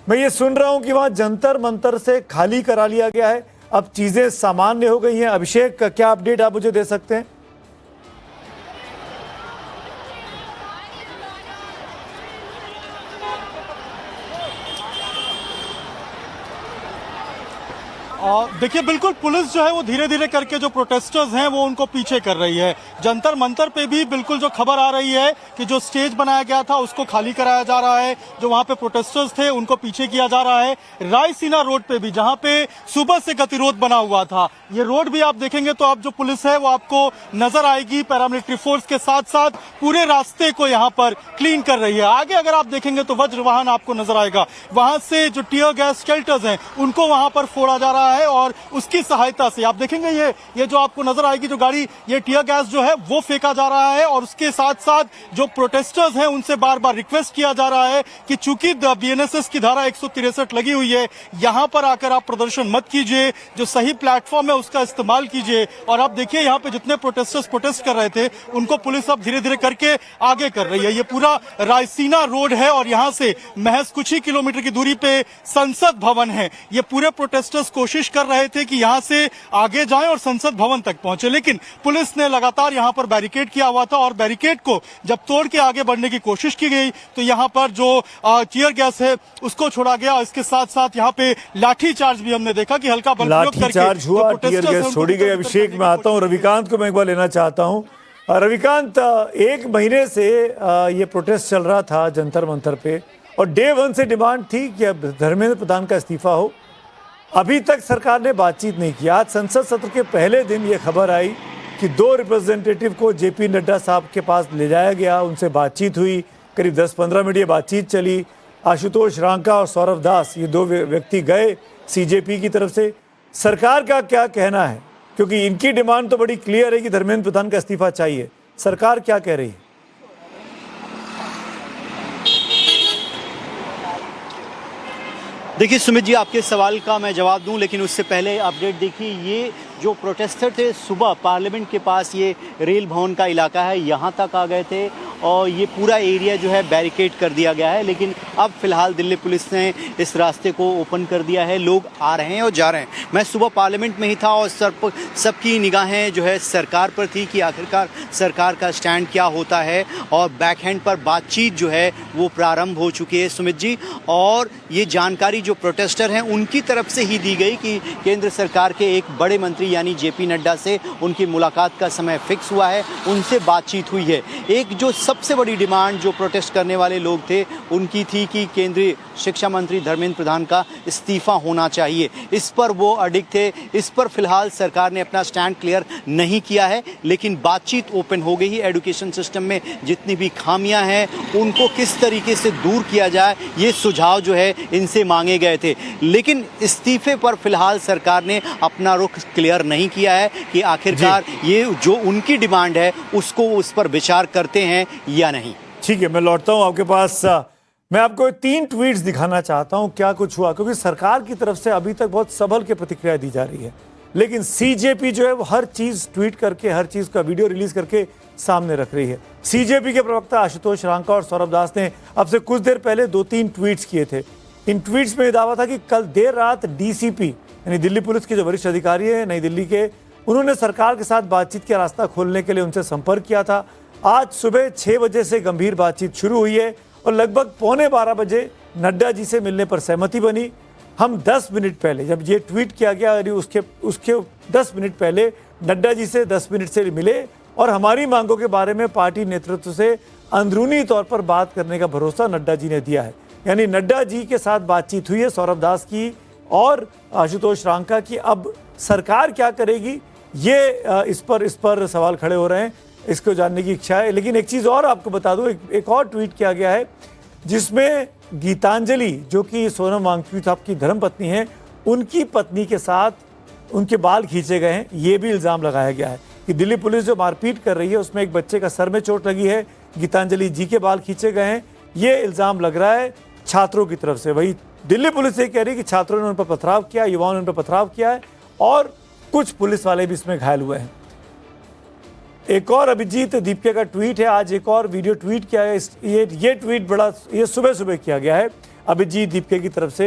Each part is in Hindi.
मैं ये सुन रहा हूं कि वहां जंतर मंतर से खाली करा लिया गया है, अब चीजें सामान्य हो गई हैं। अभिषेक, क्या अपडेट आप मुझे दे सकते हैं? देखिए, बिल्कुल पुलिस जो है वो धीरे धीरे करके जो प्रोटेस्टर्स हैं वो उनको पीछे कर रही है। जंतर मंतर पे भी बिल्कुल जो खबर आ रही है कि जो स्टेज बनाया गया था उसको खाली कराया जा रहा है, जो वहां पे प्रोटेस्टर्स थे उनको पीछे किया जा रहा है। रायसीना रोड पे भी, जहां पे सुबह से गतिरोध बना हुआ था, ये रोड भी आप देखेंगे तो अब जो पुलिस है वो आपको नजर आएगी पैरामिलिट्री फोर्स के साथ साथ पूरे रास्ते को यहाँ पर क्लीन कर रही है। आगे अगर आप देखेंगे तो वज्र वाहन आपको नजर आएगा, वहां से जो टीयर गैस शेल्टर्स हैं उनको वहां पर फोड़ा जा रहा है और उसकी सहायता से आप देखेंगे ये जो आपको नजर आएगी जो गाड़ी, ये टीयर गैस जो है वो फेंका जा रहा है। और उसके साथ साथ जो प्रोटेस्टर्स हैं उनसे बार बार रिक्वेस्ट किया जा रहा है कि चूंकि बीएनएसएस की धारा 163 लगी हुई है, यहां पर आकर आप प्रदर्शन मत कीजिए, जो सही प्लेटफॉर्म है उसका इस्तेमाल कीजिए। और आप देखिए यहाँ पे जितने प्रोटेस्टर्स प्रोटेस्ट कर रहे थे उनको पुलिस अब धीरे धीरे करके आगे कर रही है। ये पूरा रायसीना रोड है और यहाँ से महज कुछ ही किलोमीटर की दूरी पे संसद भवन है। ये पूरे प्रोटेस्टर्स कोशिश कर रहे थे कि यहां से आगे जाएं और संसद भवन तक पहुंचे, लेकिन पुलिस ने लगातार यहां पर बैरिकेड किया हुआ था और बैरिकेड को जब तोड़ के आगे बढ़ने की कोशिश की गई तो यहां पर जो टीयर गैस है उसको छोड़ा गया। इसके साथ साथ यहां पे लाठी चार्ज भी हमने देखा कि हल्का बल प्रयोग करके चार्ज हुआ, टीयर गैस छोड़ी गई। अभिषेक, मैं आता हूं रविकांत को मैं एक बार लेना चाहता हूं। रविकांत, एक महीने से ये प्रोटेस्ट चल रहा था जंतर मंतर पे और डे 1 से डिमांड थी कि धर्मेंद्र प्रधान का इस्तीफा हो। अभी तक सरकार ने बातचीत नहीं की। आज संसद सत्र के पहले दिन ये खबर आई कि 2 रिप्रेजेंटेटिव को जेपी नड्डा साहब के पास ले जाया गया, उनसे बातचीत हुई, करीब 10-15 मिनट ये बातचीत चली। आशुतोष रांका और सौरभ दास, ये 2 व्यक्ति गए सीजेपी की तरफ से। सरकार का क्या कहना है, क्योंकि इनकी डिमांड तो बड़ी क्लियर है कि धर्मेंद्र प्रधान का इस्तीफा चाहिए। सरकार क्या कह रही है? देखिए सुमित जी, आपके सवाल का मैं जवाब दूं, लेकिन उससे पहले अपडेट देखिए। ये जो प्रोटेस्टर थे सुबह पार्लियामेंट के पास, ये रेल भवन का इलाका है, यहाँ तक आ गए थे और ये पूरा एरिया जो है बैरिकेड कर दिया गया है। लेकिन अब फिलहाल दिल्ली पुलिस ने इस रास्ते को ओपन कर दिया है, लोग आ रहे हैं और जा रहे हैं। मैं सुबह पार्लियामेंट में ही था और सबकी निगाहें जो है सरकार पर थी कि आखिरकार सरकार का स्टैंड क्या होता है। और बैकहैंड पर बातचीत जो है वो प्रारंभ हो चुकी है सुमित जी। और ये जानकारी जो प्रोटेस्टर हैं उनकी तरफ से ही दी गई कि केंद्र सरकार के एक बड़े मंत्री यानी जेपी नड्डा से उनकी मुलाकात का समय फिक्स हुआ है, उनसे बातचीत हुई है। एक जो सबसे बड़ी डिमांड जो प्रोटेस्ट करने वाले लोग थे उनकी थी कि केंद्रीय शिक्षा मंत्री धर्मेंद्र प्रधान का इस्तीफा होना चाहिए। इस पर वो अडिग थे। इस पर फिलहाल सरकार ने अपना स्टैंड क्लियर नहीं किया है, लेकिन बातचीत ओपन हो गई है। एजुकेशन सिस्टम में जितनी भी खामियां हैं उनको किस तरीके से दूर किया जाए, ये सुझाव जो है इनसे मांगे गए थे। लेकिन इस्तीफे पर फिलहाल सरकार ने अपना रुख क्लियर नहीं किया है कि आखिरकार ये जो उनकी डिमांड है उसको उस पर विचार करते हैं या नहीं। ठीक है, मैं लौटता हूं आपके पास। मैं आपको 3 ट्वीट्स दिखाना चाहता हूं क्या कुछ हुआ, क्योंकि सरकार की तरफ से अभी तक बहुत सबल के प्रतिक्रिया दी जा रही है, लेकिन सीजेपी जो है वो हर चीज ट्वीट करके, हर चीज का वीडियो रिलीज करके सामने रख रही है। सीजेपी के प्रवक्ता आशुतोष रांका और सौरभ दास ने अब से कुछ देर पहले 2-3 ट्वीट्स किए थे। इन ट्वीट्स में दावा था कि कल देर रात डीसीपी यानी दिल्ली पुलिस के जो वरिष्ठ अधिकारी है नई दिल्ली के, उन्होंने सरकार के साथ बातचीत का रास्ता खोलने के लिए उनसे संपर्क किया था। आज सुबह 6 बजे से गंभीर बातचीत शुरू हुई है और लगभग 11:15 बजे नड्डा जी से मिलने पर सहमति बनी। हम 10 मिनट पहले, जब ये ट्वीट किया गया, उसके 10 मिनट पहले नड्डा जी से 10 मिनट से मिले और हमारी मांगों के बारे में पार्टी नेतृत्व से अंदरूनी तौर पर बात करने का भरोसा नड्डा जी ने दिया है। यानी नड्डा जी के साथ बातचीत हुई है सौरभ दास की और आशुतोष रांका की। अब सरकार क्या करेगी, ये इस पर सवाल खड़े हो रहे हैं, इसको जानने की इच्छा है। लेकिन एक चीज़ और आपको बता दूं, एक और ट्वीट किया गया है जिसमें गीतांजलि, जो कि सोनम वांगचुक साहब की धर्मपत्नी है, उनकी पत्नी के साथ उनके बाल खींचे गए हैं। ये भी इल्ज़ाम लगाया गया है कि दिल्ली पुलिस जो मारपीट कर रही है उसमें एक बच्चे का सर में चोट लगी है, गीतांजलि जी के बाल खींचे गए हैं। ये इल्ज़ाम लग रहा है छात्रों की तरफ से। वही दिल्ली पुलिस ये कह रही है कि छात्रों ने उन पर पथराव किया, युवाओं ने उन पर पथराव किया है और कुछ पुलिस वाले भी इसमें घायल हुए हैं। एक और अभिजीत दीपिका का ट्वीट है, आज एक और वीडियो ट्वीट किया है। ये ट्वीट ये सुबह सुबह किया गया है। अभिजीत दीपके की तरफ से।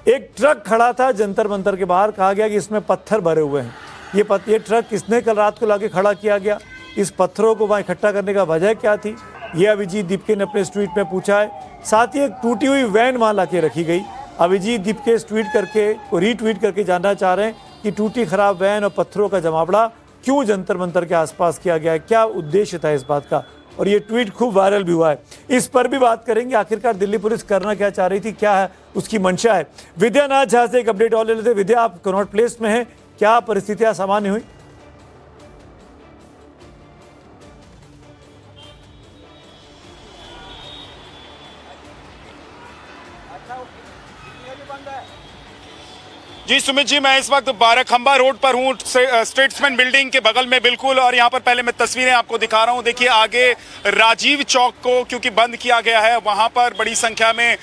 एक ट्रक खड़ा था जंतर मंतर के बाहर, कहा गया कि इसमें पत्थर भरे हुए हैं। ये ट्रक किसने कल रात को लाके खड़ा किया गया? इस पत्थरों को वहाँ इकट्ठा करने का वजह क्या थी, ये अभिजीत दीपके ने अपने इस ट्वीट में पूछा है। साथ ही एक टूटी हुई वैन वहाँ लाके रखी गई। अभिजीत दीपके इस ट्वीट करके रीट्वीट करके जानना चाह रहे हैं कि टूटी खराब वैन और पत्थरों का जमावड़ा क्यों जंतर मंतर के आसपास किया गया है, क्या उद्देश्य था इस बात का। और ये ट्वीट खूब वायरल भी हुआ है। इस पर भी बात करेंगे, आखिरकार दिल्ली पुलिस करना क्या चाह रही थी, क्या है उसकी मंशा है। विद्या नाथ झा से एक अपडेट और ले लेते। विद्या, आप कनॉट प्लेस में हैं, क्या परिस्थितियां सामान्य हुई? जी सुमित जी, मैं इस वक्त बाराखंबा रोड पर हूँ, स्टेट्समैन बिल्डिंग के बगल में बिल्कुल। और यहाँ पर पहले मैं तस्वीरें आपको दिखा रहा हूँ। देखिए आगे राजीव चौक को क्योंकि बंद किया गया है, वहाँ पर बड़ी संख्या में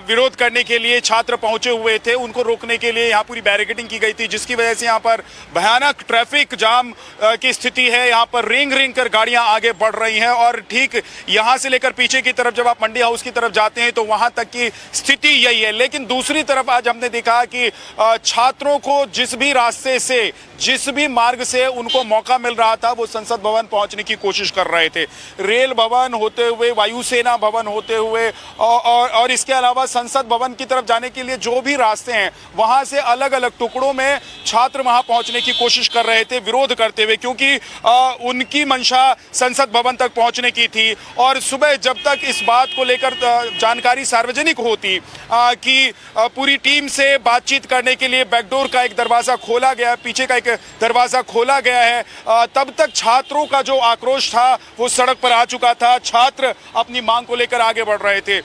विरोध करने के लिए छात्र पहुंचे हुए थे। उनको रोकने के लिए यहाँ पूरी बैरिकेडिंग की गई थी, जिसकी वजह से यहाँ पर भयानक ट्रैफिक जाम की स्थिति है। यहाँ पर रेंग रेंग कर गाड़ियाँ आगे बढ़ रही हैं और ठीक यहाँ से लेकर पीछे की तरफ जब आप मंडी हाउस की तरफ जाते हैं तो वहाँ तक की स्थिति यही है। लेकिन दूसरी तरफ आज हमने देखा कि छात्रों को जिस भी रास्ते से, जिस भी मार्ग से उनको मौका मिल रहा था, वो संसद भवन पहुंचने की कोशिश कर रहे थे। रेल भवन होते हुए, वायुसेना भवन होते हुए और इसके अलावा संसद भवन की तरफ जाने के लिए जो भी रास्ते हैं, वहां से अलग अलग टुकड़ों में छात्र वहां पहुंचने की कोशिश कर रहे थे विरोध करते हुए, क्योंकि उनकी मंशा संसद भवन तक पहुंचने की थी। और सुबह जब तक इस बात को लेकर जानकारी सार्वजनिक होती कि पूरी टीम से बातचीत करने के लिए बैकडोर का एक दरवाजा खोला गया, पीछे का एक दरवाजा खोला गया है, तब तक छात्रों का जो आक्रोश था वो सड़क पर आ चुका था। छात्र अपनी मांग को लेकर आगे बढ़ रहे थे।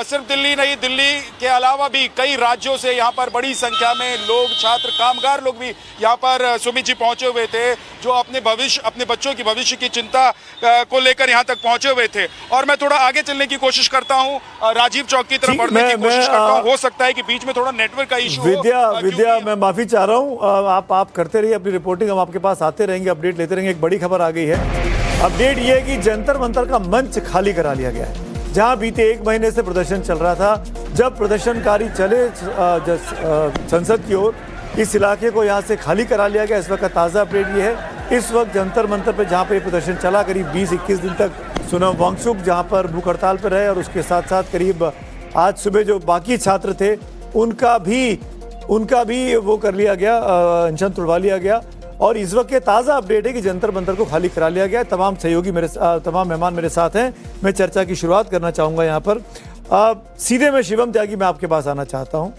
सिर्फ दिल्ली नहीं, दिल्ली के अलावा भी कई राज्यों से यहाँ पर बड़ी संख्या में लोग, छात्र, कामगार लोग भी यहाँ पर सुमित जी पहुंचे हुए थे, जो अपने भविष्य, अपने बच्चों की भविष्य की चिंता को लेकर यहाँ तक पहुंचे हुए थे। और मैं थोड़ा आगे चलने की कोशिश करता हूँ, राजीव चौक की तरफ बढ़ने की कोशिश करता हूँ। हो सकता है कि बीच में थोड़ा नेटवर्क का इशू हो। विद्या, मैं माफी चाह रहा हूँ, आप करते रहिए अपनी रिपोर्टिंग, हम आपके पास आते रहेंगे, अपडेट लेते रहेंगे। एक बड़ी खबर आ गई है। अपडेट ये है कि जंतर मंतर का मंच खाली करा लिया गया है, जहां बीते 1 महीने से प्रदर्शन चल रहा था। जब प्रदर्शनकारी चले संसद की ओर, इस इलाके को यहां से खाली करा लिया गया। इस वक्त का ताज़ा अपडेट ये है, इस वक्त जंतर मंतर पे जहां पे प्रदर्शन चला करीब 20-21 दिन तक, सोनम वांगचुक जहां पर भूख हड़ताल पर रहे, और उसके साथ साथ करीब आज सुबह जो बाकी छात्र थे उनका भी वो कर लिया गया, अनशन तुड़वा लिया गया। और इस वक्त के ताज़ा अपडेट है कि जंतर मंतर को खाली करा लिया गया है। तमाम सहयोगी तमाम मेहमान मेरे साथ हैं। मैं चर्चा की शुरुआत करना चाहूँगा यहाँ पर। सीधे मैं शिवम त्यागी, मैं आपके पास आना चाहता हूँ।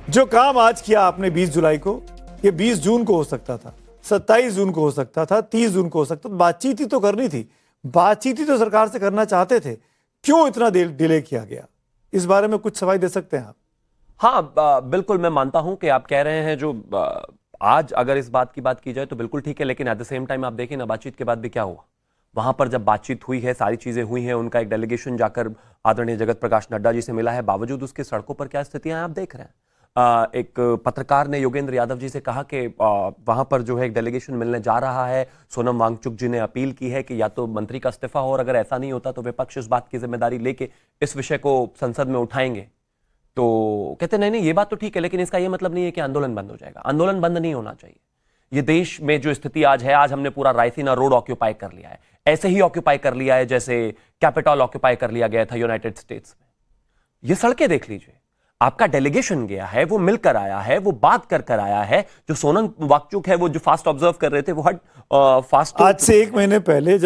जो काम आज किया आपने 20 जुलाई को, ये 20 जून को हो सकता था, 27 जून को हो सकता था, 30 जून को हो सकता था। बातचीत ही तो करनी थी, बातचीत ही तो सरकार से करना चाहते थे, क्यों इतना डिले किया गया? इस बारे में कुछ सवाल दे सकते हैं आप? हाँ, बिल्कुल मैं मानता हूं कि आप कह रहे हैं जो आज अगर इस बात की जाए तो बिल्कुल ठीक है, लेकिन एट द सेम टाइम आप देखें ना, बातचीत के बाद भी क्या हुआ। वहां पर जब बातचीत हुई है, सारी चीजें हुई हैं, उनका एक डेलीगेशन जाकर आदरणीय जगत प्रकाश नड्डा जी से मिला है, बावजूद उसके सड़कों पर क्या स्थितियां आप देख रहे हैं। एक पत्रकार ने योगेंद्र यादव जी से कहा कि वहां पर जो है एक डेलीगेशन मिलने जा रहा है। सोनम वांगचुक जी ने अपील की है कि या तो मंत्री का इस्तीफा हो, और अगर ऐसा नहीं होता तो विपक्ष इस बात की जिम्मेदारी लेके इस विषय को संसद में उठाएंगे। तो कहते नहीं, ये बात तो ठीक है, लेकिन इसका ये मतलब नहीं है कि आंदोलन बंद हो जाएगा। आंदोलन बंद नहीं होना चाहिए। ये देश में जो स्थिति आज है, आज हमने पूरा रायसीना रोड ऑक्यूपाई कर लिया है, ऐसे ही ऑक्यूपाई कर लिया है जैसे कैपिटल ऑक्यूपाई कर लिया गया था यूनाइटेड स्टेट्स में। ये सड़कें देख लीजिए, आपका डेलीगेशन गया है, वो मिलकर आया है, वो बात कर आया है। जो सोनम वांगचुक है, वो जो फास्ट ऑब्जर्व कर रहे थे, वो फास्ट आज से 1 महीने पहले जब